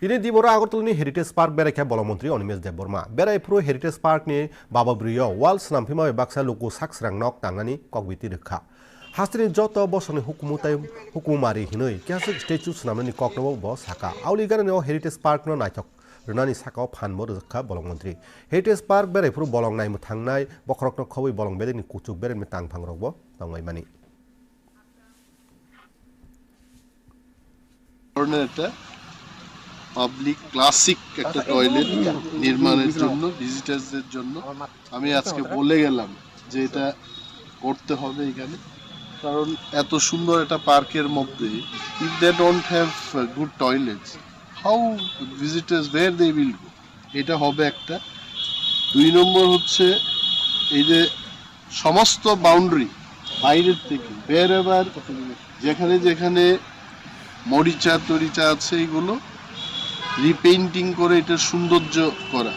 दिनै दिबरा आगरतलानि हेरिटेज पार्क बेरायखा बलमन्त्री अनिमेश देबबर्मा बेरायफ्रु हेरिटेज पार्कनि बाबाब्रियाव वाल स्नामफिमा बाक्सा लोगो साक्सरां नक तांनानि ककबिति रोखा हास्तिनि जत बसरनि हुकुमारि हिनै क्यासुक स्टेचु स्नामनि ककनबो बस हाका आवलिगानाव हेरिटेज पार्कनो नायथक रनानि साकाव फानबो रोखा बलमन्त्री हेरिटेज पार्क बेरायफ्रु बलं नायमु थांनाय बखरकनो खबै बलं बेलेनि कुचुक बेरेनि तांफांरगबो तंगायमानि পাবলিক ক্লাসিক একটা টয়লেট নির্মাণের জন্য ভিজিটার্সদের জন্য আমি আজকে বলে গেলাম যে এটা করতে হবে এখানে কারণ এত সুন্দর একটা পার্কের মধ্যে if they don't have good toilets how visitors where they will go এটা হবে একটা 2 নম্বর হচ্ছে এই যে সমস্ত বাউন্ডারি বাইরের থেকে ওয়্যার এভার যেখানে যেখানে মরিচা তরিচা আছে এগুলো রিপেইন্টিং করে এটা সৌন্দর্য করা